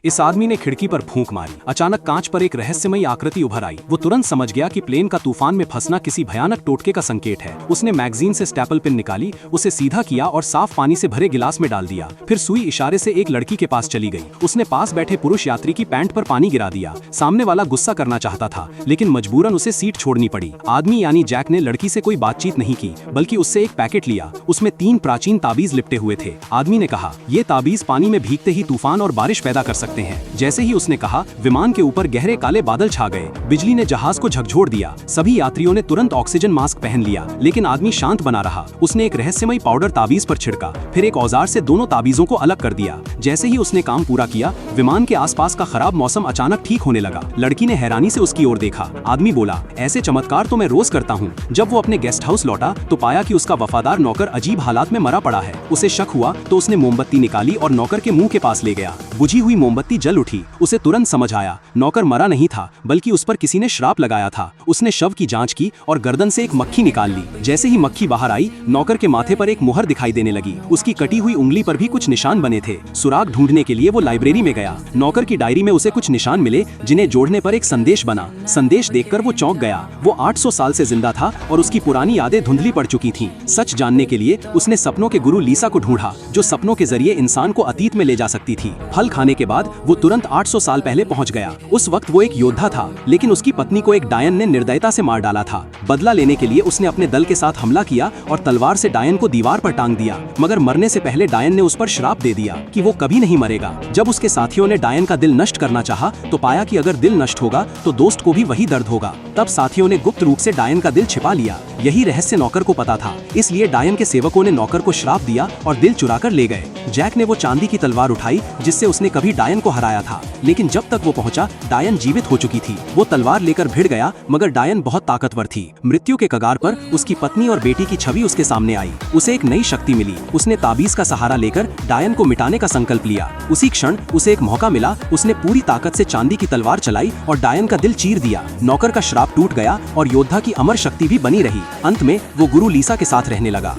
इस आदमी ने खिड़की पर फूंक मारी। अचानक कांच पर एक रहस्यमयी आकृति उभर आई। वो तुरंत समझ गया कि प्लेन का तूफान में फंसना किसी भयानक टोटके का संकेत है। उसने मैगजीन से स्टेपल पिन निकाली, उसे सीधा किया और साफ पानी से भरे गिलास में डाल दिया। फिर सुई इशारे से एक लड़की के पास चली गई। उसने पास बैठे पुरुष यात्री की पैंट पर पानी गिरा दिया। सामने वाला गुस्सा करना चाहता था, लेकिन मजबूरन उसे सीट छोड़नी पड़ी। आदमी यानी जैक ने लड़की से कोई बातचीत नहीं की, बल्कि उससे एक पैकेट लिया। उसमें 3 प्राचीन ताबीज लिपटे हुए थे। आदमी ने कहा, ये ताबीज पानी में भीगते ही तूफान और बारिश पैदा कर सकते हैं। जैसे ही उसने कहा, विमान के ऊपर गहरे काले बादल छा गए। बिजली ने जहाज को झकझोर दिया। सभी यात्रियों ने तुरंत ऑक्सीजन मास्क पहन लिया, लेकिन आदमी शांत बना रहा। उसने एक रहस्यमयी पाउडर ताबीज पर छिड़का, फिर एक औजार से दोनों ताबीजों को अलग कर दिया। जैसे ही उसने काम पूरा किया, विमान के आसपास का खराब मौसम अचानक ठीक होने लगा। लड़की ने हैरानी से उसकी ओर देखा। आदमी बोला, ऐसे चमत्कार तो मैं रोज करता हूँ। जब वो अपने गेस्ट हाउस लौटा तो पाया कि उसका वफादार नौकर अजीब हालात में मरा पड़ा है। उसे शक हुआ तो उसने मोमबत्ती निकाली और नौकर के मुंह के पास ले गया। बुझी हुई मोमबत्ती जल उठी। उसे तुरंत समझ आया, नौकर मरा नहीं था, बल्कि उस पर किसी ने श्राप लगाया था। उसने शव की जांच की और गर्दन से एक मक्खी निकाल ली। जैसे ही मक्खी बाहर आई, नौकर के माथे पर एक मुहर दिखाई देने लगी। उसकी कटी हुई उंगली पर भी कुछ निशान बने थे। सुराग ढूंढने के लिए वो लाइब्रेरी में गया। नौकर की डायरी में उसे कुछ निशान मिले, जिन्हें जोड़ने पर एक संदेश बना। संदेश देखकर वो चौंक गया। वो 800 साल से जिंदा था और उसकी पुरानी यादें धुंधली पड़ चुकी थीं। सच जानने के लिए उसने सपनों के गुरु लीसा को ढूंढा, जो सपनों के जरिए इंसान को अतीत में ले जा सकती थी। फल खाने के बाद वो तुरंत 800 साल पहले पहुंच गया। उस वक्त वो एक योद्धा था, लेकिन उसकी पत्नी को एक डायन ने निर्दयता से मार डाला था। बदला लेने के लिए उसने अपने दल के साथ हमला किया और तलवार से डायन को दीवार पर टांग दिया। मगर मरने से पहले डायन ने उस पर श्राप दे दिया कि वो कभी नहीं मरेगा। जब उसके साथियों ने डायन का दिल नष्ट करना चाहा, तो पाया कि अगर दिल नष्ट होगा तो दोस्त को भी वही दर्द होगा। तब साथियों ने गुप्त रूप से डायन का दिल छिपा लिया। यही रहस्य नौकर को पता था, इसलिए डायन के सेवकों ने नौकर को श्राप दिया और दिल चुरा कर ले गए। जैक ने वो चांदी की तलवार उठाई जिससे उसने कभी डायन को हराया था, लेकिन जब तक वो पहुंचा, डायन जीवित हो चुकी थी। वो तलवार लेकर भिड़ गया, मगर डायन बहुत ताकतवर थी। मृत्यु के कगार पर उसकी पत्नी और बेटी की छवि उसके सामने आई। उसे एक नई शक्ति मिली। उसने ताबीज का सहारा लेकर डायन को मिटाने का संकल्प लिया। उसी क्षण उसे एक मौका मिला। उसने पूरी ताकत से चांदी की तलवार चलाई और डायन का दिल चीर दिया। नौकर का श्राप टूट गया और योद्धा की अमर शक्ति भी बनी रही। अंत में वो गुरु लीसा के साथ रहने लगा।